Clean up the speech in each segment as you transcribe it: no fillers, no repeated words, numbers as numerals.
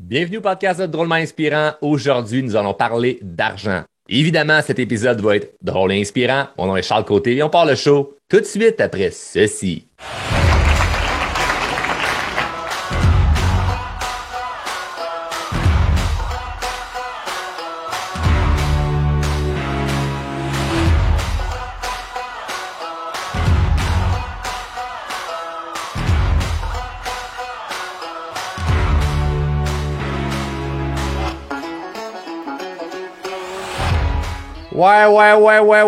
Bienvenue au podcast de Drôlement Inspirant. Aujourd'hui, nous allons parler d'argent. Évidemment, cet épisode va être drôle et inspirant. Mon nom est Charles Côté et on part le show tout de suite après ceci.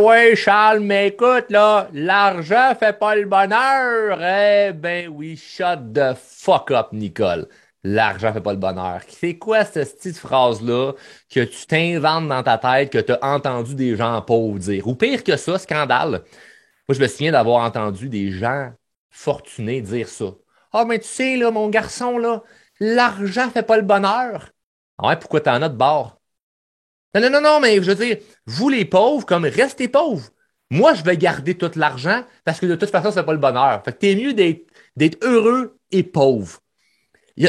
Ouais, Charles, mais écoute, là, l'argent fait pas le bonheur. Eh ben oui, shut the fuck up, Nicole. L'argent fait pas le bonheur. C'est quoi cette petite phrase-là que tu t'inventes dans ta tête, que tu as entendu des gens pauvres dire? Ou pire que ça, scandale. Moi, je me souviens d'avoir entendu des gens fortunés dire ça. Ah, mais tu sais, là, mon garçon, là, l'argent fait pas le bonheur. Ah ouais, pourquoi t'en as de bord? Non, mais je veux dire, vous les pauvres, comme restez pauvres. Moi, je vais garder tout l'argent parce que de toute façon, c'est pas le bonheur. Fait que t'es mieux d'être heureux et pauvre.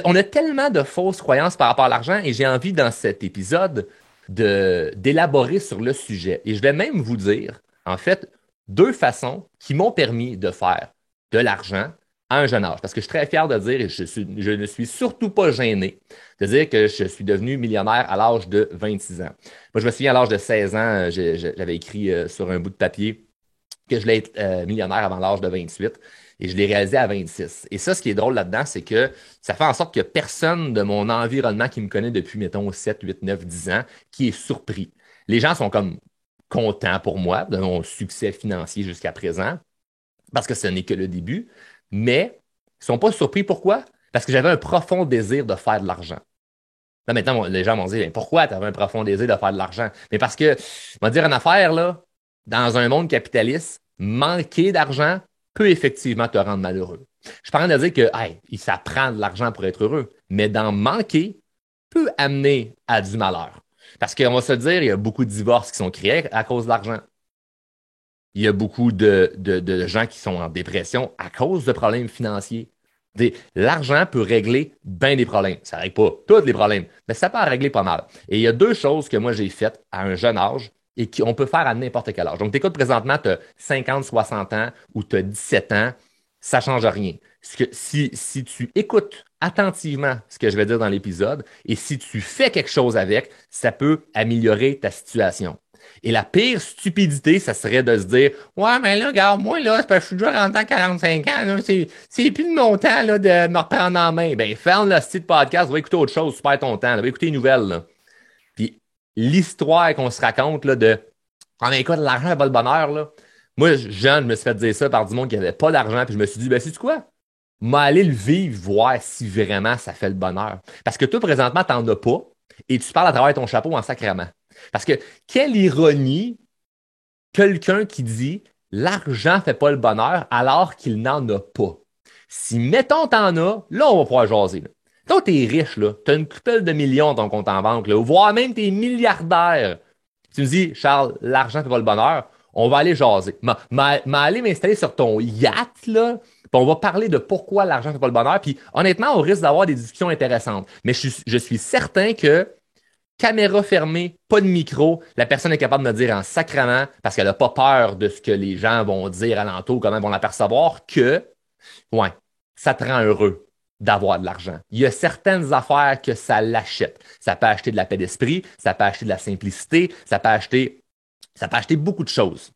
On a tellement de fausses croyances par rapport à l'argent et j'ai envie dans cet épisode d'élaborer sur le sujet. Et je vais même vous dire, en fait, deux façons qui m'ont permis de faire de l'argent à un jeune âge. Parce que je suis très fier de dire, et je ne suis surtout pas gêné, de dire que je suis devenu millionnaire à l'âge de 26 ans. Moi, je me souviens, à l'âge de 16 ans, j'avais écrit sur un bout de papier que je voulais être millionnaire avant l'âge de 28 et je l'ai réalisé à 26. Et ça, ce qui est drôle là-dedans, c'est que ça fait en sorte que personne de mon environnement qui me connaît depuis, mettons, 7, 8, 9, 10 ans, qui est surpris. Les gens sont comme contents pour moi de mon succès financier jusqu'à présent, parce que ce n'est que le début, mais ils ne sont pas surpris. Pourquoi? Parce que j'avais un profond désir de faire de l'argent. Là, maintenant, les gens m'ont dit, mais pourquoi tu avais un profond désir de faire de l'argent? Mais parce que, on va dire une affaire, là, dans un monde capitaliste, manquer d'argent peut effectivement te rendre malheureux. Je parle de dire que, hey, ça prend de l'argent pour être heureux, mais d'en manquer peut amener à du malheur. Parce qu'on va se dire, il y a beaucoup de divorces qui sont créés à cause de l'argent. Il y a beaucoup de gens qui sont en dépression à cause de problèmes financiers. L'argent peut régler bien des problèmes. Ça ne règle pas tous les problèmes, mais ça peut en régler pas mal. Et il y a deux choses que moi j'ai faites à un jeune âge et qu'on peut faire à n'importe quel âge. Donc, tu écoutes présentement, tu as 50, 60 ans ou tu as 17 ans, ça ne change rien. Si tu écoutes attentivement ce que je vais dire dans l'épisode et si tu fais quelque chose avec, ça peut améliorer ta situation. Et la pire stupidité, ça serait de se dire, ouais, mais là, regarde, moi, là, c'est parce que je suis déjà rendu à 45 ans, là, c'est plus de mon temps, là, de me reprendre en main. Ben, ferme le site podcast, va écouter autre chose, tu perds ton temps, là, va écouter les nouvelles, là. Puis, l'histoire qu'on se raconte, là, ah, mais écoute, l'argent n'a pas le bonheur, là. Moi, jeune, je me suis fait dire ça par du monde qui n'avait pas d'argent, puis je me suis dit, ben, sais-tu quoi? M'aller le vivre, voir si vraiment ça fait le bonheur. Parce que toi, présentement, t'en as pas, et tu parles à travers ton chapeau en sacrament. Parce que quelle ironie, quelqu'un qui dit l'argent fait pas le bonheur alors qu'il n'en a pas. Si, mettons, t'en as, là, on va pouvoir jaser. Là. Toi, t'es riche, là. T'as une couple de millions dans ton compte en banque, là, ou voire même t'es milliardaire. Tu me dis, Charles, l'argent fait pas le bonheur, on va aller jaser. Aller m'installer sur ton yacht, là, puis on va parler de pourquoi l'argent fait pas le bonheur. Puis honnêtement, on risque d'avoir des discussions intéressantes. Mais je suis certain que caméra fermée, pas de micro, la personne est capable de me dire en sacrament, parce qu'elle n'a pas peur de ce que les gens vont dire alentour, comment ils vont l'apercevoir, que, ouais, ça te rend heureux d'avoir de l'argent. Il y a certaines affaires que ça l'achète. Ça peut acheter de la paix d'esprit, ça peut acheter de la simplicité, ça peut acheter beaucoup de choses.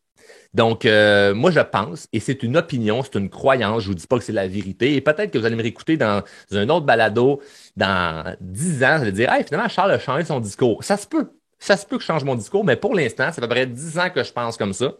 Donc, moi, je pense, et c'est une opinion, c'est une croyance, je vous dis pas que c'est la vérité, et peut-être que vous allez me réécouter dans un autre balado dans 10 ans, vous allez dire, hey, finalement, Charles a changé son discours. Ça se peut que je change mon discours, mais pour l'instant, ça fait à peu près 10 ans que je pense comme ça.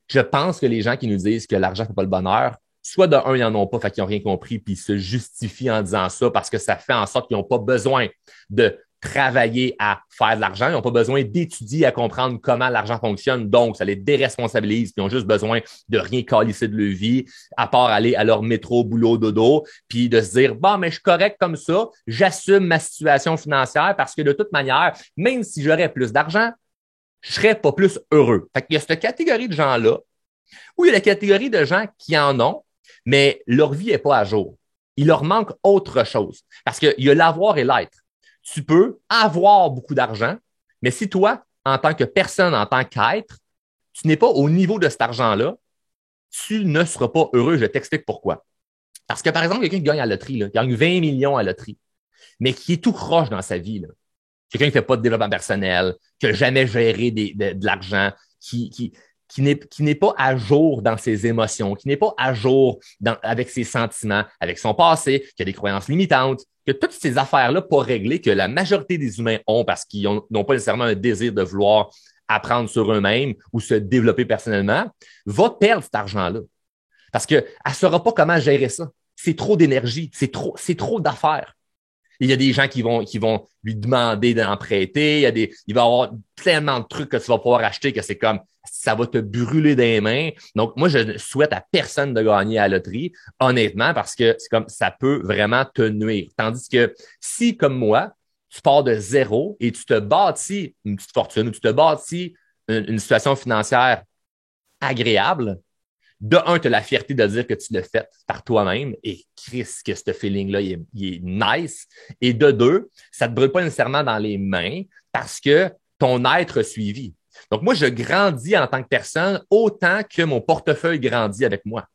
Je pense que les gens qui nous disent que l'argent ne fait pas le bonheur, soit de un, ils n'en ont pas, fait qu'ils n'ont rien compris, puis ils se justifient en disant ça parce que ça fait en sorte qu'ils n'ont pas besoin de travailler à faire de l'argent. Ils n'ont pas besoin d'étudier à comprendre comment l'argent fonctionne. Donc, ça les déresponsabilise. Puis ils ont juste besoin de rien calisser de leur vie, à part aller à leur métro, boulot, dodo, puis de se dire, bon, mais je suis correct comme ça, j'assume ma situation financière parce que de toute manière, même si j'aurais plus d'argent, je serais pas plus heureux. Fait qu'il y a cette catégorie de gens-là, ou il y a la catégorie de gens qui en ont, mais leur vie n'est pas à jour. il leur manque autre chose. Parce qu'il y a l'avoir et l'être. Tu peux avoir beaucoup d'argent, mais si toi, en tant que personne, en tant qu'être, tu n'es pas au niveau de cet argent-là, tu ne seras pas heureux. Je t'explique pourquoi. Parce que, par exemple, quelqu'un qui gagne à la loterie, là, qui gagne 20 millions à la loterie, mais qui est tout croche dans sa vie, là. Quelqu'un qui ne fait pas de développement personnel, qui n'a jamais géré de l'argent, qui n'est pas à jour dans ses émotions, qui n'est pas à jour avec ses sentiments, avec son passé, qui a des croyances limitantes, que toutes ces affaires-là pas réglées que la majorité des humains ont parce qu'ils n'ont pas nécessairement un désir de vouloir apprendre sur eux-mêmes ou se développer personnellement, va perdre cet argent-là. Parce qu'elle ne saura pas comment gérer ça. C'est trop d'énergie, c'est trop d'affaires. Il y a des gens qui vont lui demander d'en prêter. Il va y avoir tellement de trucs que tu vas pouvoir acheter que c'est comme, ça va te brûler des mains. Donc, moi, je ne souhaite à personne de gagner à la loterie, honnêtement, parce que c'est comme, ça peut vraiment te nuire. Tandis que si, comme moi, tu pars de zéro et tu te bâtis une petite fortune ou tu te bâtis une situation financière agréable, de un, tu as la fierté de dire que tu l'as fait par toi-même et Chris, que ce feeling-là, il est nice. Et de deux, ça ne te brûle pas nécessairement dans les mains parce que ton être suivi. Donc, moi, je grandis en tant que personne autant que mon portefeuille grandit avec moi.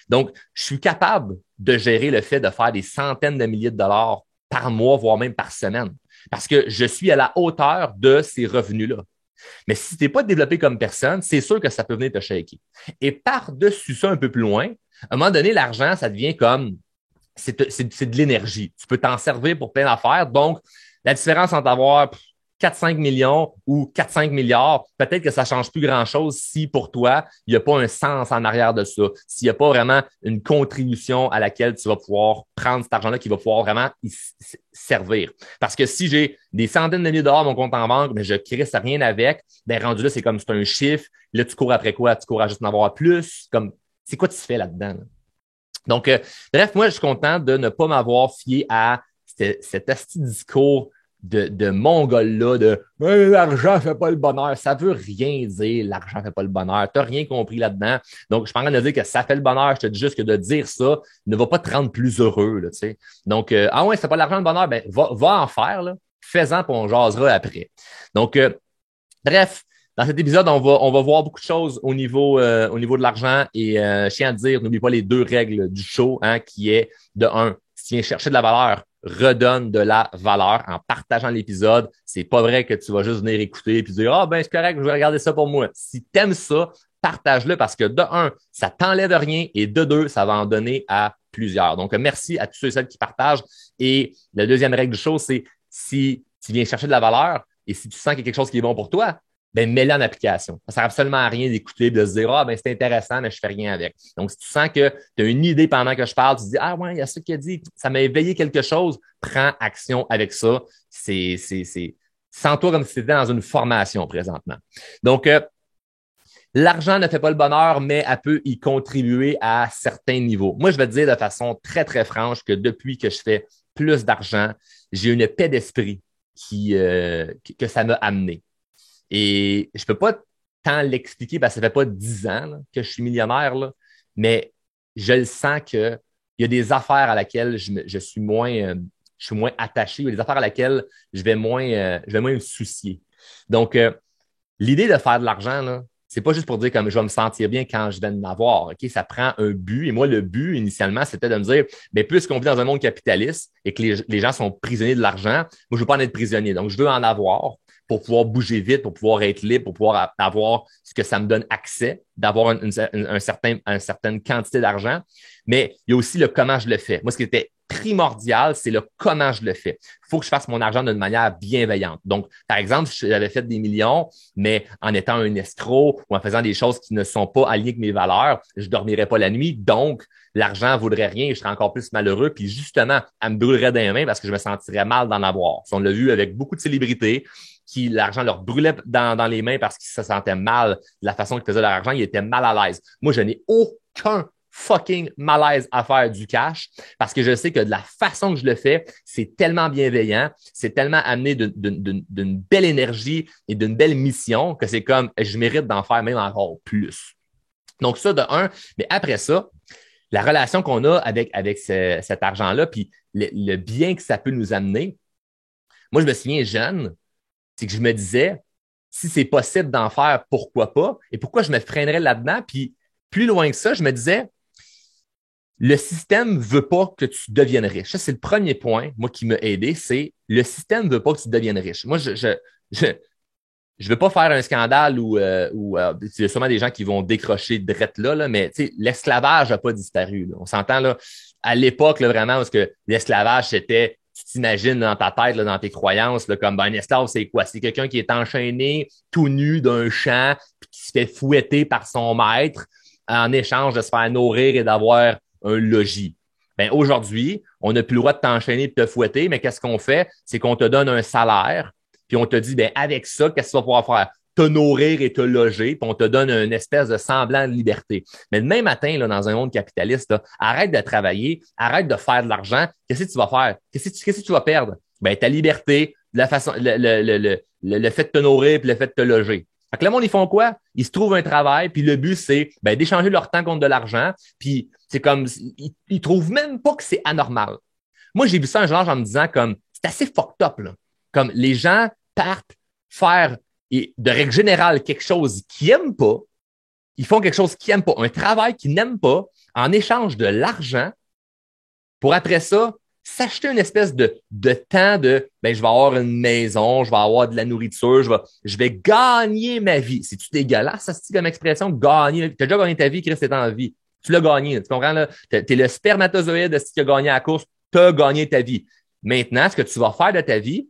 Donc, je suis capable de gérer le fait de faire des centaines de milliers de dollars par mois, voire même par semaine, parce que je suis à la hauteur de ces revenus-là. Mais si tu n'es pas développé comme personne, c'est sûr que ça peut venir te shaker. Et par-dessus ça, un peu plus loin, à un moment donné, l'argent, ça devient comme, c'est de l'énergie. Tu peux t'en servir pour plein d'affaires. Donc, la différence entre avoir 4-5 millions ou 4-5 milliards, peut-être que ça ne change plus grand-chose si pour toi, il n'y a pas un sens en arrière de ça, s'il n'y a pas vraiment une contribution à laquelle tu vas pouvoir prendre cet argent-là qui va pouvoir vraiment y servir. Parce que si j'ai des centaines de milliers de dollars dans mon compte en banque, mais je ne crisse rien avec, ben rendu là, c'est comme c'est un chiffre. Là, tu cours après quoi? Tu cours à juste en avoir plus. Comme, c'est quoi tu fais là-dedans? Là? Donc, bref, moi, je suis content de ne pas m'avoir fié à cet asti discours de mongol-là, de l'argent ne fait pas le bonheur. Ça veut rien dire, l'argent ne fait pas le bonheur. Tu n'as rien compris là-dedans. Donc, je suis pas en train de dire que ça fait le bonheur. Je te dis juste que de dire ça ne va pas te rendre plus heureux. Là, tu sais. Donc, ah ouais, c'est pas l'argent le bonheur, ben va en faire. Là. Fais-en, puis on jasera après. Donc, bref. Dans cet épisode, on va voir beaucoup de choses au niveau de l'argent et je tiens à te dire, n'oublie pas les deux règles du show, hein, qui est de un, si tu viens chercher de la valeur, redonne de la valeur en partageant l'épisode. C'est pas vrai que tu vas juste venir écouter et puis dire, ah, ben, c'est correct, je vais regarder ça pour moi. Si t'aimes ça, partage-le parce que de un, ça t'enlève rien et de deux, ça va en donner à plusieurs. Donc, merci à tous ceux et celles qui partagent. Et la deuxième règle du show, c'est si tu viens chercher de la valeur et si tu sens qu'il y a quelque chose qui est bon pour toi, ben, mets-le en application. Ça ne sert absolument à rien d'écouter et de se dire, ah, ben, c'est intéressant, mais je fais rien avec. Donc, si tu sens que tu as une idée pendant que je parle, tu te dis, ah, ouais, il y a ça qui a dit, ça m'a éveillé quelque chose, prends action avec ça. Sens-toi comme si tu étais dans une formation présentement. Donc, l'argent ne fait pas le bonheur, mais elle peut y contribuer à certains niveaux. Moi, je vais te dire de façon très, très franche que depuis que je fais plus d'argent, j'ai une paix d'esprit que ça m'a amené. Et je peux pas tant l'expliquer parce que ça fait pas 10 ans là, que je suis millionnaire, là, mais je le sens qu'il y a des affaires à laquelle je suis moins attaché, il y a des affaires à laquelle je vais moins me soucier. Donc, l'idée de faire de l'argent, là, c'est pas juste pour dire comme je vais me sentir bien quand je vais en avoir. OK? Ça prend un but. Et moi, le but, initialement, c'était de me dire, bien, puisqu'on vit dans un monde capitaliste et que les gens sont prisonniers de l'argent, moi, je veux pas en être prisonnier. Donc, je veux en avoir pour pouvoir bouger vite, pour pouvoir être libre, pour pouvoir avoir ce que ça me donne accès, d'avoir une certaine quantité d'argent. Mais il y a aussi le comment je le fais. Moi, ce qui était primordial, c'est le comment je le fais. Il faut que je fasse mon argent d'une manière bienveillante. Donc, par exemple, si j'avais fait des millions, mais en étant un escroc ou en faisant des choses qui ne sont pas alignées avec mes valeurs, je ne dormirais pas la nuit. Donc, l'argent ne vaudrait rien et je serais encore plus malheureux. Puis justement, elle me brûlerait dans les mains parce que je me sentirais mal d'en avoir. On l'a vu avec beaucoup de célébrités qui l'argent leur brûlait dans les mains parce qu'ils se sentaient mal de la façon qu'ils faisaient leur argent. Ils étaient mal à l'aise. Moi, je n'ai aucun fucking malaise à faire du cash parce que je sais que de la façon que je le fais, c'est tellement bienveillant, c'est tellement amené d'une belle énergie et d'une belle mission que c'est comme je mérite d'en faire même encore plus. Donc ça de un, mais après ça, la relation qu'on a avec cet argent-là, puis le bien que ça peut nous amener. Moi, je me souviens jeune, c'est que je me disais, si c'est possible d'en faire, pourquoi pas? Et pourquoi je me freinerais là-dedans? Puis plus loin que ça, je me disais, le système veut pas que tu deviennes riche. Ça, c'est le premier point, moi, qui m'a aidé, c'est le système veut pas que tu deviennes riche. Moi, je, je veux pas faire un scandale où il y a sûrement des gens qui vont décrocher drette là, mais l'esclavage n'a pas disparu. Là. On s'entend là, à l'époque, là, vraiment, parce que l'esclavage, c'était, tu t'imagines dans ta tête, là, dans tes croyances, là, comme ben, un esclave, c'est quoi? C'est quelqu'un qui est enchaîné tout nu d'un champ, puis qui se fait fouetter par son maître en échange de se faire nourrir et d'avoir un logis. Ben, aujourd'hui, on n'a plus le droit de t'enchaîner et de te fouetter, mais qu'est-ce qu'on fait? C'est qu'on te donne un salaire puis on te dit, ben avec ça, qu'est-ce que tu vas pouvoir faire? Te nourrir et te loger, puis on te donne une espèce de semblant de liberté. Mais demain matin, là, dans un monde capitaliste, là, arrête de travailler, arrête de faire de l'argent. Qu'est-ce que tu vas faire? Qu'est-ce que tu vas perdre? Ben, ta liberté, la façon, le fait de te nourrir puis le fait de te loger. Fait que le monde, ils font quoi? Ils se trouvent un travail, puis le but, c'est ben, d'échanger leur temps contre de l'argent, puis c'est comme, ils trouvent même pas que c'est anormal. Moi, j'ai vu ça un jour en me disant comme, c'est assez fucked up, là. Comme les gens partent faire, et de règle générale, quelque chose qu'ils n'aiment pas. Ils font quelque chose qu'ils n'aiment pas, un travail qu'ils n'aiment pas, en échange de l'argent, pour après ça, s'acheter une espèce de temps de ben, je vais avoir une maison, je vais avoir de la nourriture, je vais gagner ma vie. C'est-tu dégueulasse, ça, c'est comme expression, gagner. Tu as déjà gagné ta vie, Chris, t'es en vie. Tu l'as gagné. Tu comprends, là? T'es le spermatozoïde de ce qui a gagné à la course, tu as gagné ta vie. Maintenant, ce que tu vas faire de ta vie,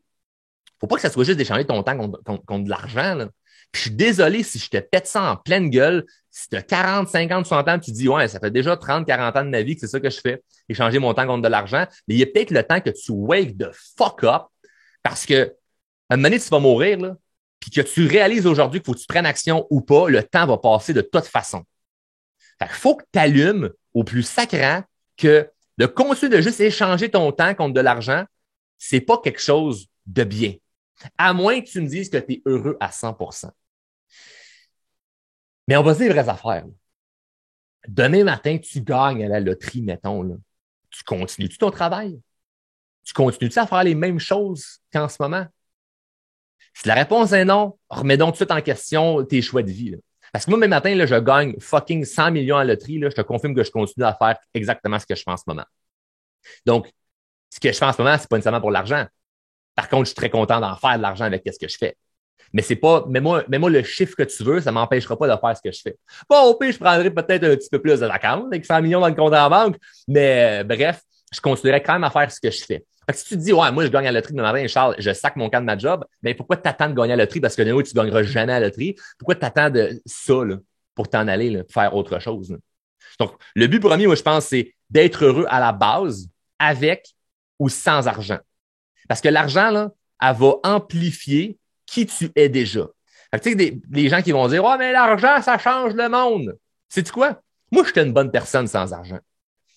faut pas que ça soit juste d'échanger ton temps contre de l'argent. Là. Puis je suis désolé si je te pète ça en pleine gueule. Si tu as 40, 50, 60 ans, tu dis, ouais, ça fait déjà 30, 40 ans de ma vie que c'est ça que je fais, échanger mon temps contre de l'argent. Mais il y a peut-être le temps que tu wake the fuck up parce que à un moment donné, tu vas mourir, là, puis que tu réalises aujourd'hui qu'il faut que tu prennes action ou pas, le temps va passer de toute façon. Fait qu'il faut que tu allumes au plus sacrant que de continuer de juste échanger ton temps contre de l'argent, c'est pas quelque chose de bien. À moins que tu me dises que tu es heureux à 100%. Mais on va se dire les vraies affaires. Là. Demain matin, tu gagnes à la loterie, mettons. Là. Tu continues-tu ton travail? Tu continues-tu à faire les mêmes choses qu'en ce moment? Si la réponse est non, remets donc tout de suite en question tes choix de vie. Là. Parce que moi, demain matin, là, je gagne fucking 100 millions à la loterie. Là, je te confirme que je continue à faire exactement ce que je fais en ce moment. Donc, ce que je fais en ce moment, c'est pas nécessairement pour l'argent. Par contre, je suis très content d'en faire de l'argent avec ce que je fais. Mais c'est pas, mets-moi le chiffre que tu veux, ça m'empêchera pas de faire ce que je fais. Bon, au pire, je prendrai peut-être un petit peu plus de vacances avec 100 millions dans le compte en banque, mais bref, je continuerai quand même à faire ce que je fais. Fait que si tu te dis, ouais, moi, je gagne à la loterie demain matin, Charles, je sac mon camp de ma job, mais pourquoi t'attends de gagner à la loterie? Parce que de nouveau, tu gagneras jamais à la loterie. Pourquoi t'attends de ça, là, pour t'en aller, là, faire autre chose? Là? Donc, le but premier, moi, je pense, c'est d'être heureux à la base, avec ou sans argent. Parce que l'argent, là, elle va amplifier qui tu es déjà. Fait que, tu sais, des gens qui vont dire, oh, mais l'argent, ça change le monde. Sais-tu quoi? Moi, j'étais une bonne personne sans argent.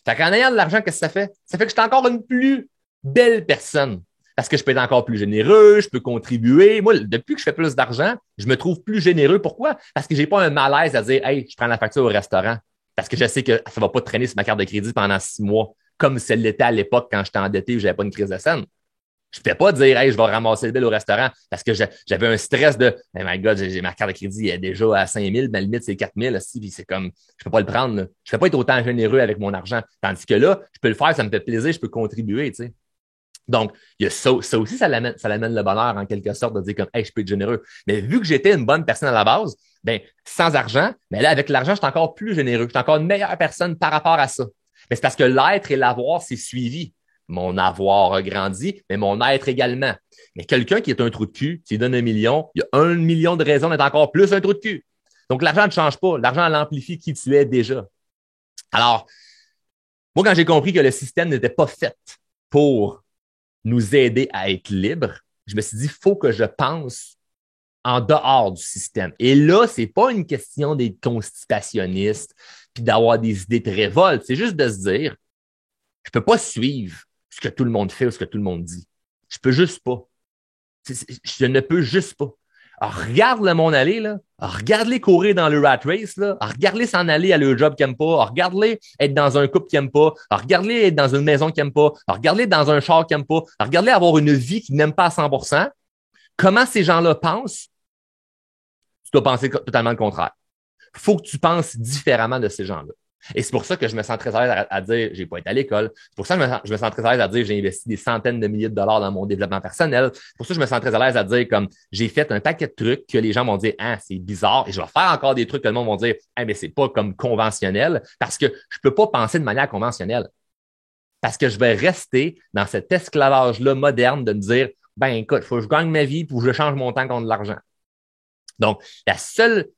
Fait qu'en ayant de l'argent, qu'est-ce que ça fait? Ça fait que je suis encore une plus belle personne. Parce que je peux être encore plus généreux, je peux contribuer. Moi, depuis que je fais plus d'argent, je me trouve plus généreux. Pourquoi? Parce que j'ai pas un malaise à dire, hey, je prends la facture au restaurant. Parce que je sais que ça va pas traîner sur ma carte de crédit pendant 6 mois, comme ça l'était à l'époque quand j'étais endetté et j'avais pas une crise de scène. Je ne peux pas dire, hey, je vais ramasser le bill au restaurant parce que j'avais un stress de, hey my God, j'ai ma carte de crédit est déjà à 5 000, ma limite c'est 4 000, puis c'est comme, je peux pas le prendre, là. Je peux pas être autant généreux avec mon argent. Tandis que là, je peux le faire, ça me fait plaisir, je peux contribuer, tu sais. Donc, il y a ça aussi, ça l'amène le bonheur en quelque sorte de dire comme, hey, je peux être généreux. Mais vu que j'étais une bonne personne à la base, ben, sans argent, mais là, avec l'argent, je suis encore plus généreux. Je suis encore une meilleure personne par rapport à ça. Mais c'est parce que l'être et l'avoir, c'est suivi. Mon avoir a grandi, mais mon être également. Mais quelqu'un qui est un trou de cul, s'il donne 1 million, il y a 1 million de raisons d'être encore plus un trou de cul. Donc, l'argent ne change pas. L'argent l'amplifie qui tu es déjà. Alors, moi, quand j'ai compris que le système n'était pas fait pour nous aider à être libres, je me suis dit, il faut que je pense en dehors du système. Et là, c'est pas une question d'être constipationniste puis d'avoir des idées de révolte. C'est juste de se dire, je peux pas suivre ce que tout le monde fait ou ce que tout le monde dit. Je peux juste pas. Je ne peux juste pas. Alors, regarde le monde aller, là. Alors, regarde-les courir dans le rat race, là. Alors, regarde-les s'en aller à leur job qu'ils n'aiment pas. Alors, regarde-les être dans un couple qu'ils n'aiment pas. Alors, regarde-les être dans une maison qu'ils n'aiment pas. Alors, regarde-les dans un char qu'ils n'aiment pas. Alors, regarde-les avoir une vie qu'ils n'aiment pas à 100%. Comment ces gens-là pensent? Tu dois penser totalement le contraire. Faut que tu penses différemment de ces gens-là. Et c'est pour ça que je me sens très à l'aise à dire j'ai pas été à l'école. C'est pour ça que je me sens très à l'aise à dire j'ai investi des centaines de milliers de dollars dans mon développement personnel. C'est pour ça que je me sens très à l'aise à dire comme j'ai fait un paquet de trucs que les gens vont dire ah c'est bizarre et je vais faire encore des trucs que le monde va dire ah mais c'est pas comme conventionnel parce que je peux pas penser de manière conventionnelle parce que je vais rester dans cet esclavage-là moderne de me dire ben écoute faut que je gagne ma vie pour que je change mon temps contre de l'argent. Donc la seule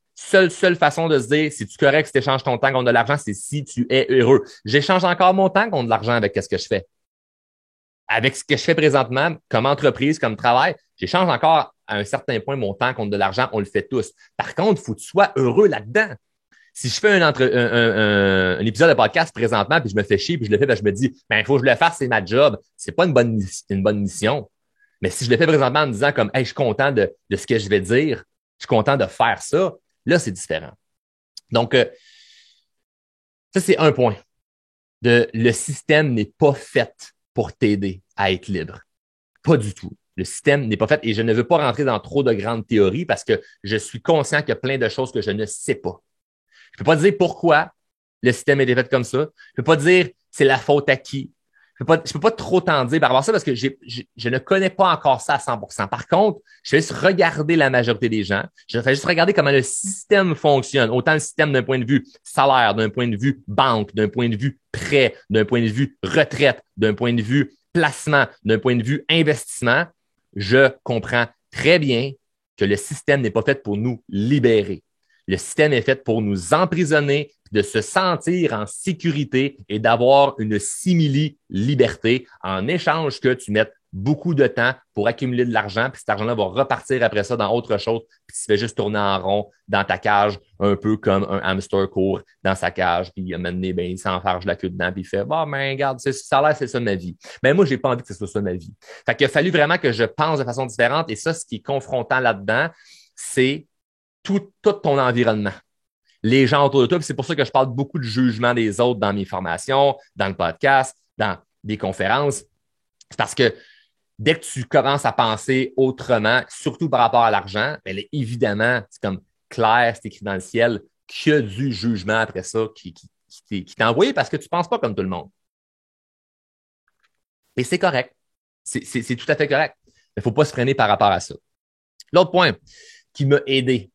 façon de se dire si tu correct si tu échanges ton temps contre de l'argent, c'est si tu es heureux. J'échange encore mon temps contre de l'argent avec ce que je fais. Avec ce que je fais présentement, comme entreprise, comme travail, j'échange encore à un certain point mon temps contre de l'argent. On le fait tous. Par contre, il faut que tu sois heureux là-dedans. Si je fais un épisode de podcast présentement, puis je me fais chier, puis je le fais, ben, je me dis, ben, il faut que je le fasse, c'est ma job. C'est pas une bonne mission. Mais si je le fais présentement en me disant comme, hey, je suis content de ce que je vais dire, je suis content de faire ça, là, c'est différent. Donc, ça, c'est un point. Le système n'est pas fait pour t'aider à être libre. Pas du tout. Le système n'est pas fait et je ne veux pas rentrer dans trop de grandes théories parce que je suis conscient qu'il y a plein de choses que je ne sais pas. Je ne peux pas dire pourquoi le système est fait comme ça. Je ne peux pas dire c'est la faute à qui. Je peux pas trop t'en dire par rapport à ça parce que je ne connais pas encore ça à 100%. Par contre, je vais juste regarder la majorité des gens. Je vais juste regarder comment le système fonctionne. Autant le système d'un point de vue salaire, d'un point de vue banque, d'un point de vue prêt, d'un point de vue retraite, d'un point de vue placement, d'un point de vue investissement. Je comprends très bien que le système n'est pas fait pour nous libérer. Le système est fait pour nous emprisonner, de se sentir en sécurité et d'avoir une simili-liberté en échange que tu mettes beaucoup de temps pour accumuler de l'argent, puis cet argent-là va repartir après ça dans autre chose, puis tu fais juste tourner en rond dans ta cage, un peu comme un hamster court dans sa cage, puis à un moment donné, ben, il s'enfarge la queue dedans, puis il fait « Bah, ben, regarde, ça a l'air, c'est ça ma vie. » Mais moi, j'ai pas envie que ce soit ça ma vie. Fait qu'il a fallu vraiment que je pense de façon différente, et ça, ce qui est confrontant là-dedans, c'est tout ton environnement. Les gens autour de toi. Puis c'est pour ça que je parle beaucoup de jugement des autres dans mes formations, dans le podcast, dans des conférences. C'est parce que dès que tu commences à penser autrement, surtout par rapport à l'argent, bien, évidemment, c'est comme clair, c'est écrit dans le ciel, qu'il y a du jugement après ça qui t'a envoyé parce que tu ne penses pas comme tout le monde. Et c'est correct. C'est tout à fait correct. Il ne faut pas se freiner par rapport à ça. L'autre point qui m'a aidé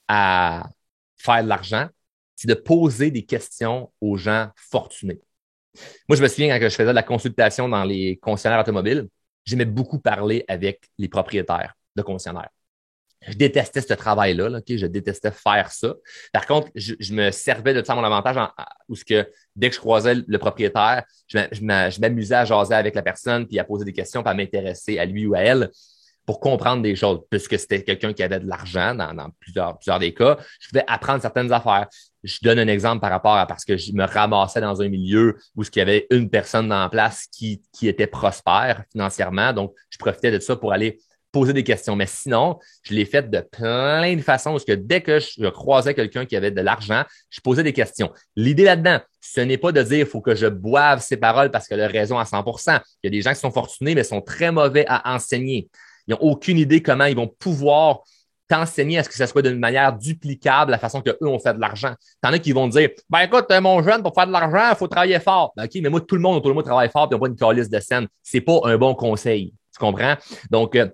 à faire de l'argent, c'est de poser des questions aux gens fortunés. Moi, je me souviens quand je faisais de la consultation dans les concessionnaires automobiles, j'aimais beaucoup parler avec les propriétaires de concessionnaires. Je détestais ce travail-là, là, okay? Je détestais faire ça. Par contre, je me servais de ça à mon avantage où dès que je croisais le propriétaire, je m'amusais à jaser avec la personne, puis à poser des questions, puis à m'intéresser à lui ou à elle pour comprendre des choses, puisque c'était quelqu'un qui avait de l'argent dans plusieurs des cas. Je pouvais apprendre certaines affaires. Je donne un exemple par rapport à parce que je me ramassais dans un milieu où il y avait une personne dans la place qui était prospère financièrement. Donc, je profitais de ça pour aller poser des questions. Mais sinon, je l'ai fait de plein de façons parce que dès que je croisais quelqu'un qui avait de l'argent, je posais des questions. L'idée là-dedans, ce n'est pas de dire il faut que je boive ses paroles parce qu'elle a raison à 100%. Il y a des gens qui sont fortunés, mais sont très mauvais à enseigner. Ils n'ont aucune idée comment ils vont pouvoir t'enseigner à ce que ça soit d'une manière duplicable la façon qu'eux ont fait de l'argent. T'en as qui vont te dire, ben écoute, mon jeune, pour faire de l'argent, il faut travailler fort. Ben, OK, mais moi, tout le monde autour de moi travaille fort et on pas une calice de scène. C'est pas un bon conseil. Tu comprends? Donc, il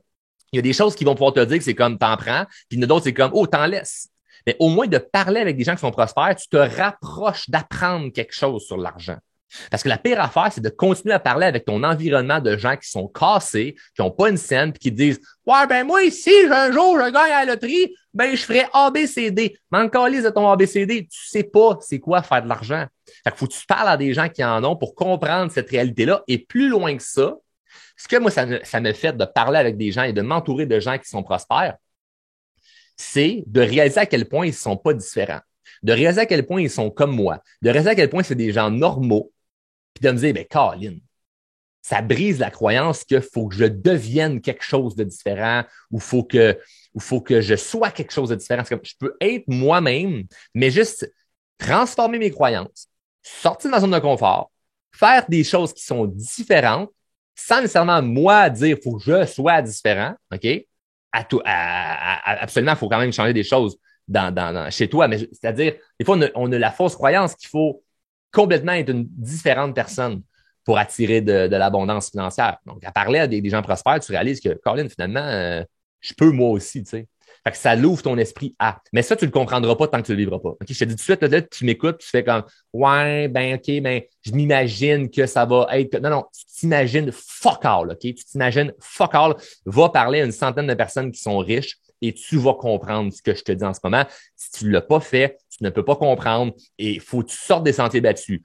y a des choses qui vont pouvoir te dire que c'est comme t'en prends, puis il y en a d'autres, c'est comme, oh, t'en laisses. Mais au moins de parler avec des gens qui sont prospères, tu te rapproches d'apprendre quelque chose sur l'argent. Parce que la pire affaire, c'est de continuer à parler avec ton environnement de gens qui sont cassés, qui n'ont pas une scène, puis qui te disent « Ouais, ben moi, si un jour je gagne à la loterie, ben je ferai ABCD. » Mais encore lise de ton ABCD, tu sais pas c'est quoi faire de l'argent. Fait qu'il faut que tu parles à des gens qui en ont pour comprendre cette réalité-là. Et plus loin que ça, ce que moi, ça me fait de parler avec des gens et de m'entourer de gens qui sont prospères, c'est de réaliser à quel point ils ne sont pas différents. De réaliser à quel point ils sont comme moi. De réaliser à quel point c'est des gens normaux. Puis de me dire, ben, Colin, ça brise la croyance qu'il faut que je devienne quelque chose de différent ou faut que je sois quelque chose de différent. C'est comme, je peux être moi-même, mais juste transformer mes croyances, sortir de ma zone de confort, faire des choses qui sont différentes, sans nécessairement moi dire faut que je sois différent, OK? Absolument, il faut quand même changer des choses chez toi, mais c'est-à-dire, des fois, on a la fausse croyance qu'il faut complètement être une différente personne pour attirer de l'abondance financière. Donc, à parler à des gens prospères, tu réalises que, Colin, finalement, je peux moi aussi, tu sais. Fait que ça l'ouvre ton esprit à. Mais ça, tu le comprendras pas tant que tu le vivras pas. OK, je te dis tout de suite, là, tu m'écoutes, tu fais comme, ouais, ben, OK, ben, je m'imagine que ça va être. Non, non, tu t'imagines fuck all, OK? Tu t'imagines fuck all. Va parler à une centaine de personnes qui sont riches et tu vas comprendre ce que je te dis en ce moment. Si tu ne l'as pas fait, tu ne peux pas comprendre et il faut que tu sortes des sentiers battus.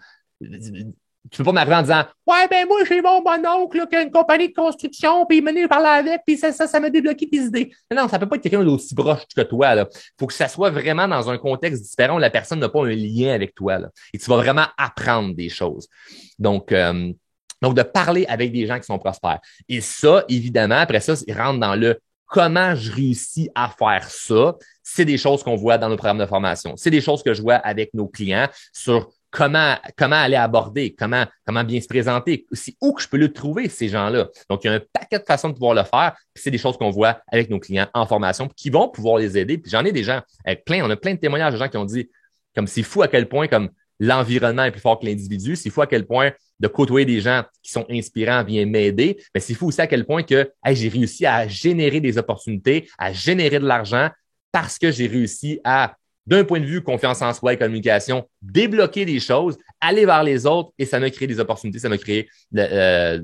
Tu peux pas m'arriver en disant ouais, ben moi, j'ai mon oncle qui a une compagnie de construction, puis il m'a venu parler avec, puis ça m'a débloqué des idées. Non, ça peut pas être quelqu'un d'aussi proche que toi. Il faut que ça soit vraiment dans un contexte différent où la personne n'a pas un lien avec toi. Là. Et tu vas vraiment apprendre des choses. Donc, de parler avec des gens qui sont prospères. Et ça, évidemment, après ça, il rentre dans le comment je réussis à faire ça. C'est des choses qu'on voit dans nos programmes de formation. C'est des choses que je vois avec nos clients sur comment aller aborder, comment bien se présenter, c'est où que je peux le trouver, ces gens-là. Donc, il y a un paquet de façons de pouvoir le faire. Puis c'est des choses qu'on voit avec nos clients en formation qui vont pouvoir les aider. Puis j'en ai des gens, on a plein de témoignages de gens qui ont dit, comme c'est fou à quel point, comme l'environnement est plus fort que l'individu, c'est fou à quel point de côtoyer des gens qui sont inspirants vient m'aider, mais c'est fou aussi à quel point que j'ai réussi à générer des opportunités, à générer de l'argent parce que j'ai réussi à d'un point de vue confiance en soi et communication, débloquer des choses, aller vers les autres et ça m'a créé des opportunités, ça m'a créé des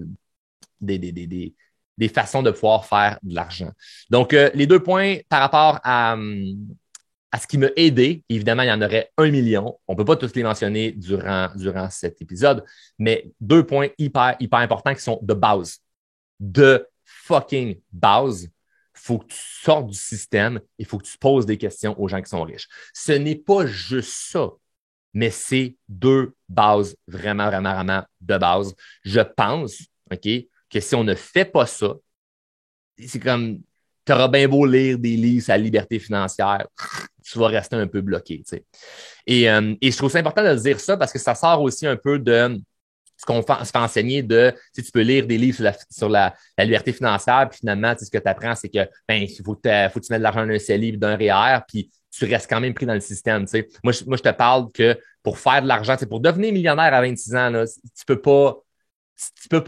façons de pouvoir faire de l'argent. Donc, les 2 points par rapport à ce qui m'a aidé, évidemment, il y en aurait 1 million. On ne peut pas tous les mentionner durant cet épisode, mais 2 points hyper importants qui sont de base. De fucking base. Il faut que tu sortes du système et il faut que tu poses des questions aux gens qui sont riches. Ce n'est pas juste ça, mais c'est 2 bases vraiment de base. Je pense, OK, que si on ne fait pas ça, c'est comme, tu auras bien beau lire des livres sur la liberté financière, tu vas rester un peu bloqué, tu sais. Et je trouve ça important de dire ça parce que ça sort aussi un peu de ce qu'on se fait enseigner de, tu peux lire des livres sur la liberté financière, puis finalement, ce que tu apprends, c'est que faut que tu mettes de l'argent dans un CELI d'un REER, puis tu restes quand même pris dans le système. Tu sais. Moi, je te parle que pour faire de l'argent, pour devenir millionnaire à 26 ans, là, tu peux pas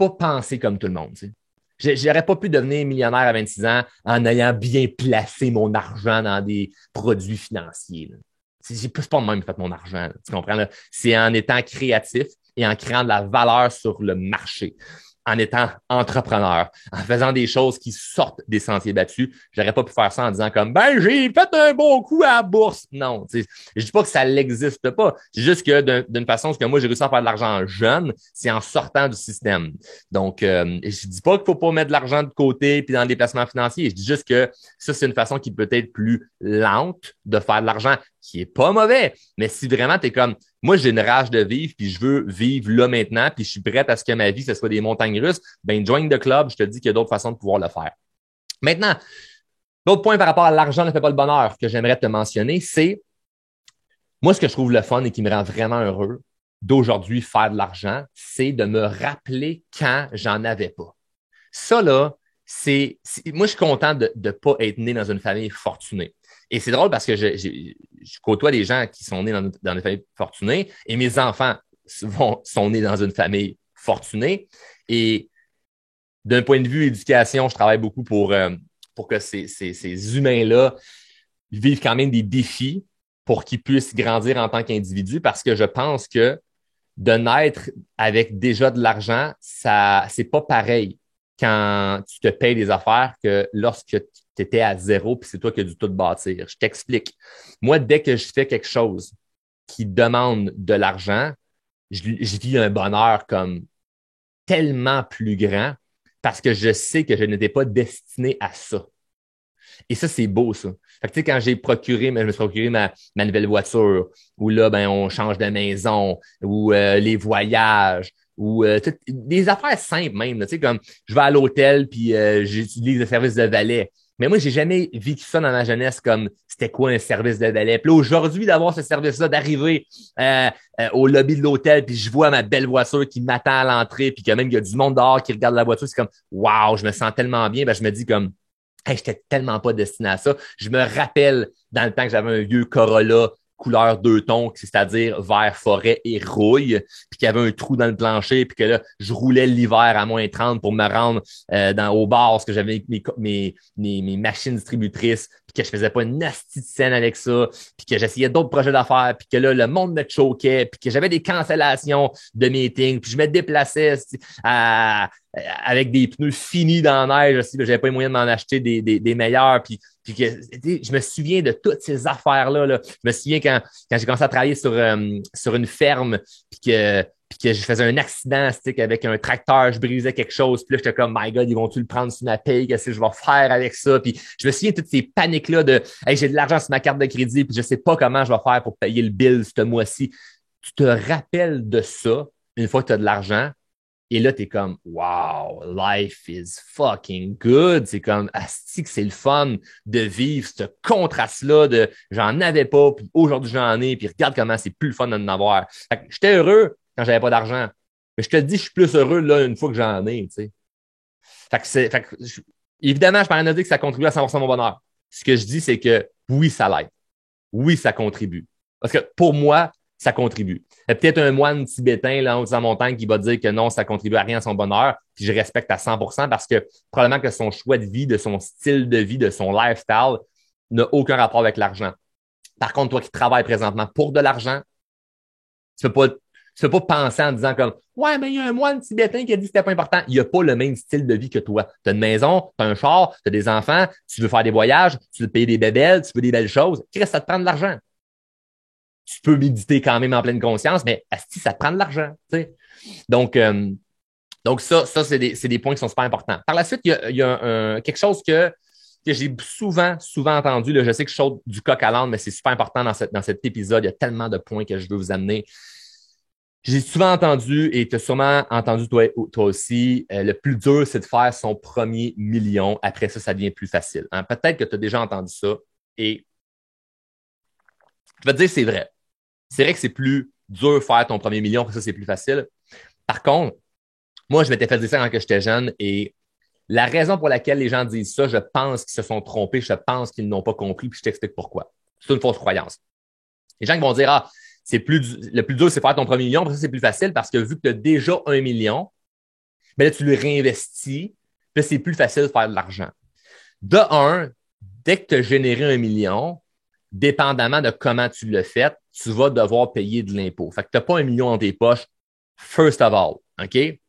penser comme tout le monde. Tu sais. J'aurais pas pu devenir millionnaire à 26 ans en ayant bien placé mon argent dans des produits financiers. Là. C'est pas de même fait mon argent. Là, tu comprends? Là? C'est en étant créatif et en créant de la valeur sur le marché, en étant entrepreneur, en faisant des choses qui sortent des sentiers battus. J'aurais pas pu faire ça en disant comme, ben, j'ai fait un bon coup à la bourse. Non, je dis pas que ça n'existe pas. C'est juste que d'une façon, ce que moi, j'ai réussi à faire de l'argent jeune, c'est en sortant du système. Donc, je dis pas qu'il faut pas mettre de l'argent de côté puis dans des placements financiers. Je dis juste que ça, c'est une façon qui peut être plus lente de faire de l'argent, qui est pas mauvais. Mais si vraiment t'es comme, moi, j'ai une rage de vivre, puis je veux vivre là maintenant, puis je suis prête à ce que ma vie, ce soit des montagnes russes, ben join the club, je te dis qu'il y a d'autres façons de pouvoir le faire. Maintenant, l'autre point par rapport à l'argent ne fait pas le bonheur que j'aimerais te mentionner, c'est moi, ce que je trouve le fun et qui me rend vraiment heureux d'aujourd'hui faire de l'argent, c'est de me rappeler quand j'en avais pas. Ça, là, moi, je suis content de ne pas être né dans une famille fortunée. Et c'est drôle parce que je côtoie des gens qui sont nés dans une famille fortunée et mes enfants sont nés dans une famille fortunée. Et d'un point de vue éducation, je travaille beaucoup pour que ces humains-là vivent quand même des défis pour qu'ils puissent grandir en tant qu'individus parce que je pense que de naître avec déjà de l'argent, c'est pas pareil quand tu te payes des affaires que lorsque tu étais à zéro puis c'est toi qui as dû tout bâtir. Je t'explique. Moi, dès que je fais quelque chose qui demande de l'argent, je vis un bonheur comme tellement plus grand parce que je sais que je n'étais pas destiné à ça. Et ça, c'est beau, ça. Fait que, tu sais, quand je me suis procuré ma nouvelle voiture, où là, ben, on change de maison, ou les voyages, ou des affaires simples même. Tu sais, comme je vais à l'hôtel puis j'utilise le service de valet. Mais moi, j'ai jamais vécu ça dans ma jeunesse comme c'était quoi un service de valet. Puis là, aujourd'hui, d'avoir ce service-là, d'arriver au lobby de l'hôtel, puis je vois ma belle voiture qui m'attend à l'entrée, puis que même il y a du monde dehors qui regarde la voiture, c'est comme waouh, je me sens tellement bien. Ben, je me dis comme hey, j'étais tellement pas destiné à ça. Je me rappelle dans le temps que j'avais un vieux Corolla couleur deux tons, c'est-à-dire vert forêt et rouille, puis qu'il y avait un trou dans le plancher, puis que là, je roulais l'hiver à -30 pour me rendre au bar parce que j'avais mes machines distributrices, puis que je faisais pas une nasty de scène avec ça, puis que j'essayais d'autres projets d'affaires, puis que là, le monde me choquait, puis que j'avais des cancellations de meetings, puis je me déplaçais avec des pneus finis dans la neige aussi, j'avais pas les moyens de m'en acheter des meilleurs, puis que, je me souviens de toutes ces affaires-là. Là. Je me souviens quand j'ai commencé à travailler sur une ferme, puis que je faisais un accident avec un tracteur, je brisais quelque chose, puis là, j'étais comme, my God, ils vont-tu le prendre sur ma paye? Qu'est-ce que je vais faire avec ça? Puis je me souviens de toutes ces paniques-là de, hey, j'ai de l'argent sur ma carte de crédit, puis je sais pas comment je vais faire pour payer le bill ce mois-ci. Tu te rappelles de ça une fois que tu as de l'argent, et là, t'es comme, wow, life is fucking good. C'est comme, asti que c'est le fun de vivre ce contraste-là de j'en avais pas, puis aujourd'hui j'en ai, puis regarde comment c'est plus le fun d'en avoir. Fait que j'étais heureux quand j'avais pas d'argent. Mais je te dis, je suis plus heureux là une fois que j'en ai, tu sais. Évidemment, je parle de dire que ça contribue à 100% mon bonheur. Ce que je dis, c'est que oui, ça l'aide. Oui, ça contribue. Parce que pour moi, ça contribue. Il y a peut-être un moine tibétain là, en haut de la montagne qui va dire que non, ça contribue à rien à son bonheur, puis je respecte à 100% parce que probablement que son choix de vie, de son style de vie, de son lifestyle n'a aucun rapport avec l'argent. Par contre, toi qui travailles présentement pour de l'argent, tu ne peux pas penser en disant comme ouais, mais il y a un moine tibétain qui a dit que c'était pas important. Il n'a pas le même style de vie que toi. Tu as une maison, tu as un char, tu as des enfants, tu veux faire des voyages, tu veux te payer des bébelles, tu veux des belles choses. Qu'est-ce que ça te prend de l'argent? Tu peux méditer quand même en pleine conscience, mais asti, ça te prend de l'argent. Tu sais. Donc, ça c'est des points qui sont super importants. Par la suite, il y a quelque chose que j'ai souvent entendu. Là, je sais que je saute du coq à l'âne, mais c'est super important dans cet épisode. Il y a tellement de points que je veux vous amener. J'ai souvent entendu, et tu as sûrement entendu toi aussi, le plus dur, c'est de faire son premier million. Après ça, ça devient plus facile. Hein? Peut-être que tu as déjà entendu ça. Et je vais te dire, c'est vrai. C'est vrai que c'est plus dur de faire ton premier million, parce que ça, c'est plus facile. Par contre, moi, je m'étais fait dire ça quand j'étais jeune et la raison pour laquelle les gens disent ça, je pense qu'ils se sont trompés, je pense qu'ils n'ont pas compris, puis je t'explique pourquoi. C'est une fausse croyance. Les gens qui vont dire, ah, le plus dur, c'est faire ton premier million, parce que c'est plus facile parce que vu que tu as déjà 1 million, ben là, tu le réinvestis, puis là, c'est plus facile de faire de l'argent. De un, dès que tu as généré 1 million, dépendamment de comment tu l'as fait, tu vas devoir payer de l'impôt. Fait que tu n'as pas 1 million dans tes poches, first of all, OK?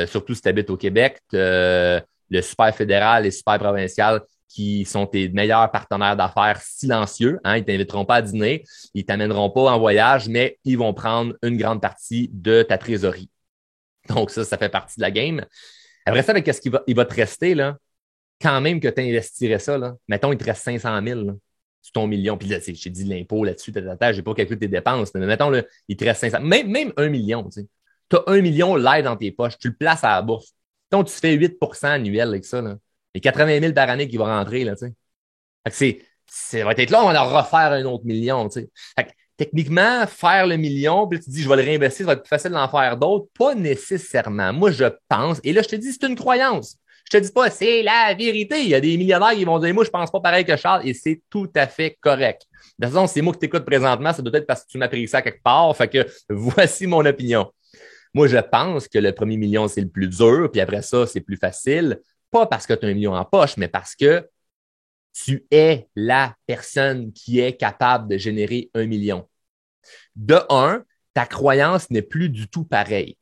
Surtout si tu habites au Québec, le super fédéral et super provincial qui sont tes meilleurs partenaires d'affaires silencieux. Hein? Ils ne t'inviteront pas à dîner, ils ne t'amèneront pas en voyage, mais ils vont prendre une grande partie de ta trésorerie. Donc ça fait partie de la game. Après ça, qu'est-ce qu'il va te rester, là? Quand même que tu investirais ça, là, mettons, il te reste 500 000 là, sur ton million. Puis là, j'ai dit l'impôt là-dessus, j'ai pas calculé tes dépenses. Mais mettons, là, il te reste 500 même 1 million. Tu sais. Tu as 1 million live dans tes poches, tu le places à la bourse. Donc, tu fais 8% annuel avec ça. Là. Et 80 000 par année qui va rentrer. Là, tu sais. Fait que ça va être là, on va en refaire un autre million. Tu sais. Fait que, techniquement, faire le million, puis tu te dis, je vais le réinvestir, ça va être plus facile d'en faire d'autres. Pas nécessairement. Moi, je pense, et là, je te dis, c'est une croyance. Je te dis pas, c'est la vérité. Il y a des millionnaires qui vont dire, moi, je pense pas pareil que Charles, et c'est tout à fait correct. De toute façon, c'est moi que t'écoutes présentement, ça doit être parce que tu m'as pris ça quelque part. Fait que voici mon opinion. Moi, je pense que le premier million, c'est le plus dur, puis après ça, c'est plus facile. Pas parce que tu as 1 million en poche, mais parce que tu es la personne qui est capable de générer 1 million. De un, ta croyance n'est plus du tout pareille.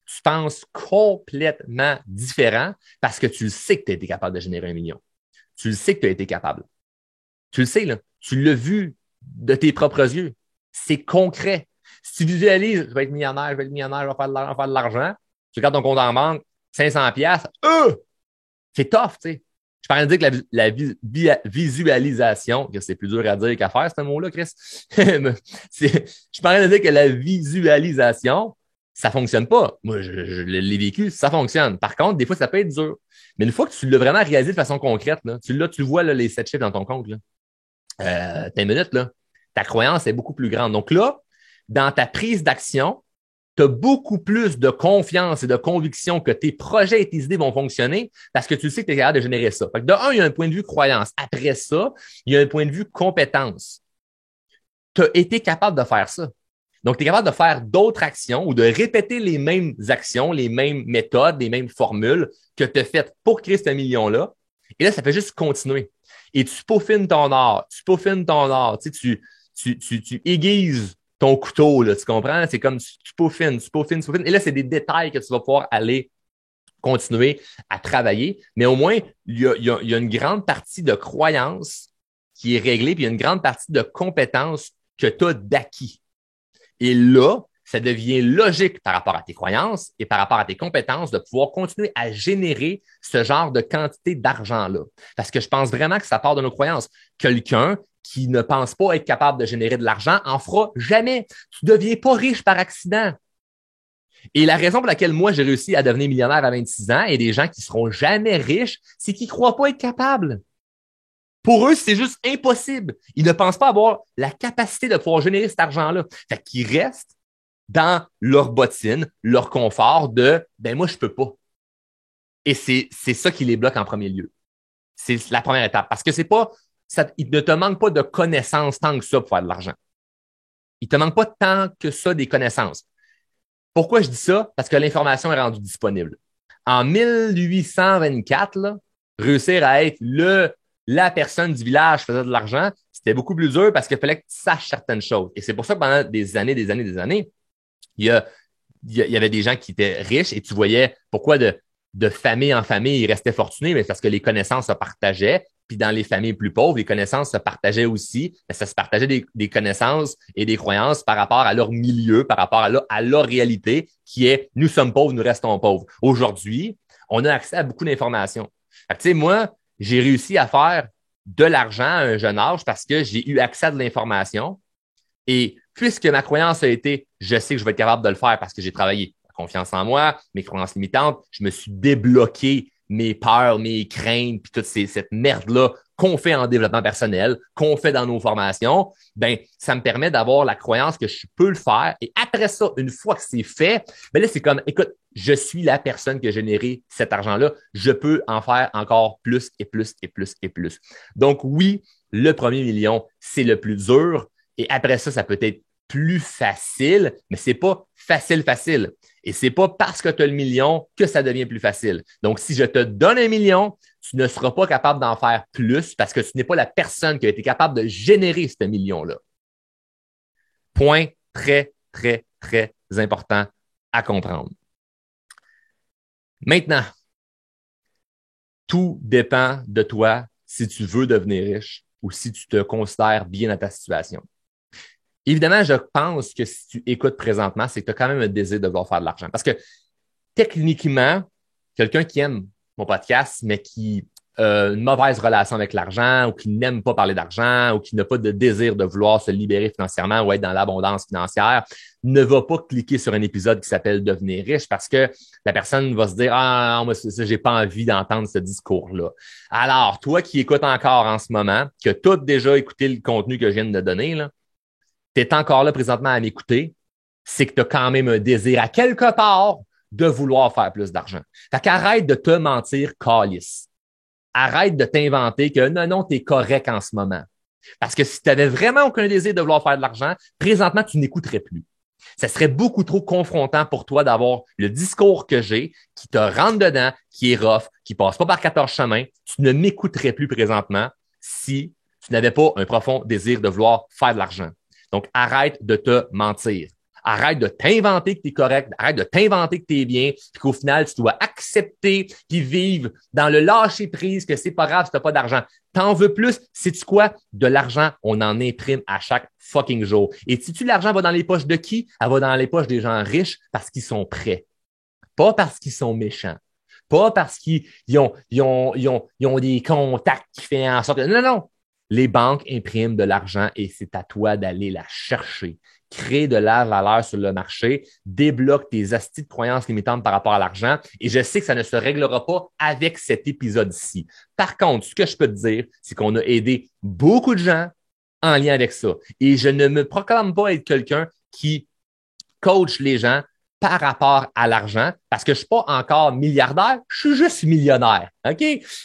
Tu penses complètement différent parce que tu le sais que tu as été capable de générer 1 million. Tu le sais que tu as été capable. Tu le sais, là. Tu l'as vu de tes propres yeux. C'est concret. Si tu visualises, je vais être millionnaire, je vais faire de l'argent, tu regardes ton compte en banque, 500 piastres, c'est tough, tu sais. Je parlais de dire que la visualisation, que c'est plus dur à dire qu'à faire, ce mot-là, Chris. Je parlais de dire que la visualisation, ça fonctionne pas. Moi, je l'ai vécu, ça fonctionne. Par contre, des fois, ça peut être dur. Mais une fois que tu l'as vraiment réalisé de façon concrète, là, tu vois là, les 7 chiffres dans ton compte, là, t'as une minute, là, ta croyance est beaucoup plus grande. Donc là, dans ta prise d'action, tu as beaucoup plus de confiance et de conviction que tes projets et tes idées vont fonctionner parce que tu sais que tu es capable de générer ça. Fait que de un, il y a un point de vue croyance. Après ça, il y a un point de vue compétence. Tu as été capable de faire ça. Donc, tu es capable de faire d'autres actions ou de répéter les mêmes actions, les mêmes méthodes, les mêmes formules que tu as faites pour créer ce million-là. Et là, ça fait juste continuer. Et tu peaufines ton art, tu sais, tu aiguises ton couteau, là, tu comprends? C'est comme tu peaufines. Et là, c'est des détails que tu vas pouvoir aller continuer à travailler. Mais au moins, il y a une grande partie de croyance qui est réglée, puis il y a une grande partie de compétences que tu as d'acquis. Et là, ça devient logique par rapport à tes croyances et par rapport à tes compétences de pouvoir continuer à générer ce genre de quantité d'argent-là. Parce que je pense vraiment que ça part de nos croyances. Quelqu'un qui ne pense pas être capable de générer de l'argent en fera jamais. Tu ne deviens pas riche par accident. Et la raison pour laquelle moi, j'ai réussi à devenir millionnaire à 26 ans et des gens qui seront jamais riches, c'est qu'ils ne croient pas être capables. Pour eux, c'est juste impossible. Ils ne pensent pas avoir la capacité de pouvoir générer cet argent-là. Fait qu'ils restent dans leur bottine, leur confort de ben moi, je peux pas. Et c'est ça qui les bloque en premier lieu. C'est la première étape. Parce que c'est pas, il ne te manque pas de connaissances tant que ça pour faire de l'argent. Il te manque pas tant que ça des connaissances. Pourquoi je dis ça? Parce que l'information est rendue disponible. En 1824, là, réussir à être la personne du village qui faisait de l'argent, c'était beaucoup plus dur parce qu'il fallait que tu saches certaines choses. Et c'est pour ça que pendant des années, il y avait des gens qui étaient riches et tu voyais pourquoi de famille en famille, ils restaient fortunés, mais parce que les connaissances se partageaient. Puis dans les familles plus pauvres, les connaissances se partageaient aussi. Mais ça se partageait des connaissances et des croyances par rapport à leur milieu, par rapport à leur réalité, qui est nous sommes pauvres, nous restons pauvres. Aujourd'hui, on a accès à beaucoup d'informations. Tu sais, moi, j'ai réussi à faire de l'argent à un jeune âge parce que j'ai eu accès à de l'information. Et puisque ma croyance a été, je sais que je vais être capable de le faire parce que j'ai travaillé la confiance en moi, mes croyances limitantes, je me suis débloqué mes peurs, mes craintes, puis toute cette merde-là qu'on fait en développement personnel, qu'on fait dans nos formations, ben ça me permet d'avoir la croyance que je peux le faire. Et après ça, une fois que c'est fait, ben là, c'est comme, écoute, je suis la personne qui a généré cet argent-là. Je peux en faire encore plus et plus et plus et plus. Donc oui, le premier million, c'est le plus dur. Et après ça, ça peut être plus facile, mais c'est pas facile. Et c'est pas parce que tu as le million que ça devient plus facile. Donc, si je te donne un million, tu ne seras pas capable d'en faire plus parce que tu n'es pas la personne qui a été capable de générer ce million-là. Point très, très, très important à comprendre. Maintenant, tout dépend de toi si tu veux devenir riche ou si tu te considères bien dans ta situation. Évidemment, je pense que si tu écoutes présentement, c'est que tu as quand même un désir de vouloir faire de l'argent. Parce que techniquement, quelqu'un qui aime mon podcast, mais qui a une mauvaise relation avec l'argent ou qui n'aime pas parler d'argent ou qui n'a pas de désir de vouloir se libérer financièrement ou être dans l'abondance financière, ne va pas cliquer sur un épisode qui s'appelle Devenir riche parce que la personne va se dire ah, moi, j'ai pas envie d'entendre ce discours-là. Alors, toi qui écoutes encore en ce moment, que tu as déjà écouté le contenu que je viens de donner, là, tu es encore là présentement à m'écouter, c'est que tu as quand même un désir à quelque part de vouloir faire plus d'argent. Fait qu'arrête de te mentir, calice. Arrête de t'inventer que non, tu es correct en ce moment. Parce que si tu n'avais vraiment aucun désir de vouloir faire de l'argent, présentement, tu n'écouterais plus. Ça serait beaucoup trop confrontant pour toi d'avoir le discours que j'ai, qui te rentre dedans, qui est rough, qui passe pas par 14 chemins. Tu ne m'écouterais plus présentement si tu n'avais pas un profond désir de vouloir faire de l'argent. Donc, arrête de te mentir. Arrête de t'inventer que tu es correct, arrête de t'inventer que tu es bien, puis qu'au final, tu dois accepter puis vivre dans le lâcher-prise que c'est pas grave si tu n'as pas d'argent. T'en veux plus? Sais-tu quoi? De l'argent, on en imprime à chaque fucking jour. Et si l'argent va dans les poches de qui? Elle va dans les poches des gens riches parce qu'ils sont prêts. Pas parce qu'ils sont méchants. Pas parce qu'ils ont des contacts qui font en sorte que... Non. Les banques impriment de l'argent et c'est à toi d'aller la chercher. crée de la valeur sur le marché, débloque tes astis de croyances limitantes par rapport à l'argent. Et je sais que ça ne se réglera pas avec cet épisode-ci. Par contre, ce que je peux te dire, c'est qu'on a aidé beaucoup de gens en lien avec ça. Et je ne me proclame pas être quelqu'un qui coach les gens par rapport à l'argent parce que je suis pas encore milliardaire, je suis juste millionnaire. OK?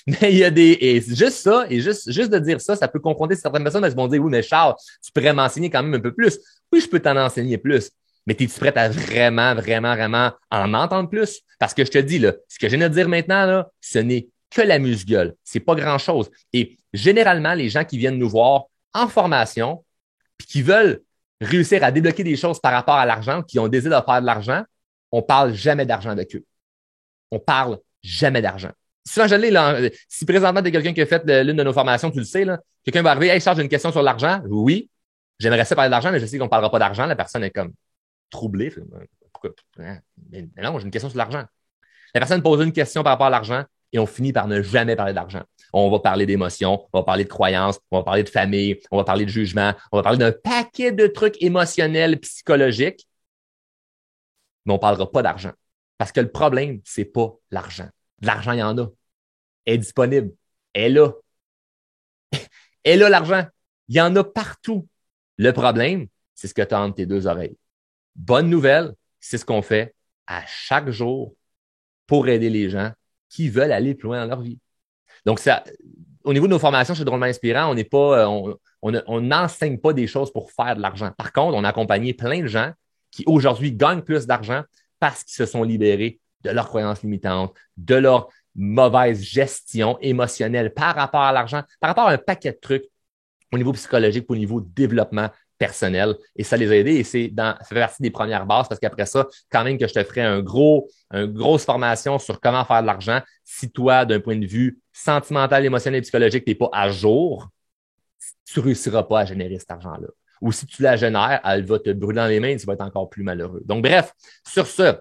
Mais il y a des. Et juste ça, et juste de dire ça, ça peut confronter certaines personnes parce qu'ils vont dire oui, mais Charles, tu pourrais m'enseigner quand même un peu plus. Oui, je peux t'en enseigner plus. Mais es-tu prête à vraiment, vraiment, vraiment en entendre plus? Parce que je te dis, là, ce que je viens de dire maintenant, là, ce n'est que la musgueule. C'est pas grand-chose. Et généralement, les gens qui viennent nous voir en formation, puis qui veulent réussir à débloquer des choses par rapport à l'argent, qui ont désir de faire de l'argent, on parle jamais d'argent avec eux. On parle jamais d'argent. Souvent, je l'ai, là, si présentement, tu es quelqu'un qui a fait l'une de nos formations, tu le sais, là, quelqu'un va arriver, hey, Charles, j'ai une question sur l'argent. Oui, j'aimerais ça parler d'argent, mais je sais qu'on ne parlera pas d'argent. La personne est comme troublée. Pourquoi? Mais non, j'ai une question sur l'argent. La personne pose une question par rapport à l'argent et on finit par ne jamais parler d'argent. On va parler d'émotions, on va parler de croyances, on va parler de famille, on va parler de jugement, on va parler d'un paquet de trucs émotionnels, psychologiques, mais on ne parlera pas d'argent. Parce que le problème, c'est pas l'argent. De l'argent, il y en a. Elle est disponible. Elle est là. Elle est là, l'argent. Il y en a partout. Le problème, c'est ce que tu as entre tes deux oreilles. Bonne nouvelle, c'est ce qu'on fait à chaque jour pour aider les gens qui veulent aller plus loin dans leur vie. Donc, ça, au niveau de nos formations chez Drôlement Inspirant, on n'est pas, on n'enseigne pas des choses pour faire de l'argent. Par contre, on a accompagné plein de gens qui aujourd'hui gagnent plus d'argent parce qu'ils se sont libérés de leurs croyances limitantes, de leur mauvaise gestion émotionnelle par rapport à l'argent, par rapport à un paquet de trucs au niveau psychologique, au niveau développement personnel. Et ça les a aidés et ça fait partie des premières bases parce qu'après ça, quand même que je te ferai une grosse formation sur comment faire de l'argent. Si toi, d'un point de vue sentimental, émotionnel et psychologique, tu n'es pas à jour, tu ne réussiras pas à générer cet argent-là. Ou si tu la génères, elle va te brûler dans les mains et tu vas être encore plus malheureux. Donc, bref, sur ce,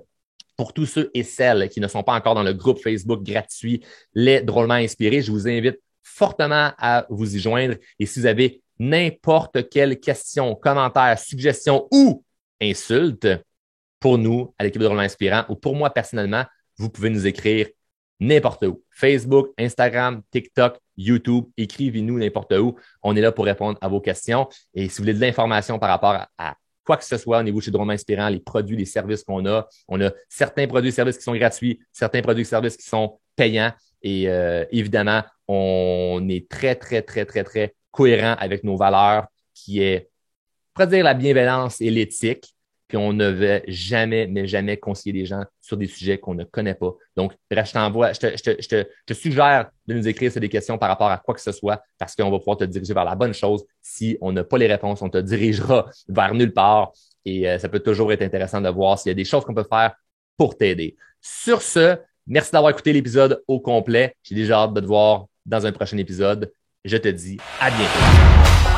pour tous ceux et celles qui ne sont pas encore dans le groupe Facebook gratuit Les Drôlement Inspirés, je vous invite fortement à vous y joindre. Et si vous avez n'importe quelle question, commentaire, suggestion ou insulte pour nous, à l'équipe de Drôlement Inspirant, ou pour moi personnellement, vous pouvez nous écrire n'importe où. Facebook, Instagram, TikTok, YouTube, écrivez-nous n'importe où. On est là pour répondre à vos questions. Et si vous voulez de l'information par rapport à quoi que ce soit au niveau chez Drôlement Inspirant, les produits, les services qu'on a, on a certains produits et services qui sont gratuits, certains produits et services qui sont payants. Et évidemment, on est très, très, très, très, très cohérent avec nos valeurs qui est, on pourrait dire, la bienveillance et l'éthique. Puis on ne veut jamais, mais jamais conseiller des gens sur des sujets qu'on ne connaît pas. Donc, bref, je te suggère de nous écrire sur des questions par rapport à quoi que ce soit parce qu'on va pouvoir te diriger vers la bonne chose. Si on n'a pas les réponses, on te dirigera vers nulle part. Et ça peut toujours être intéressant de voir s'il y a des choses qu'on peut faire pour t'aider. Sur ce, merci d'avoir écouté l'épisode au complet. J'ai déjà hâte de te voir dans un prochain épisode. Je te dis à bientôt.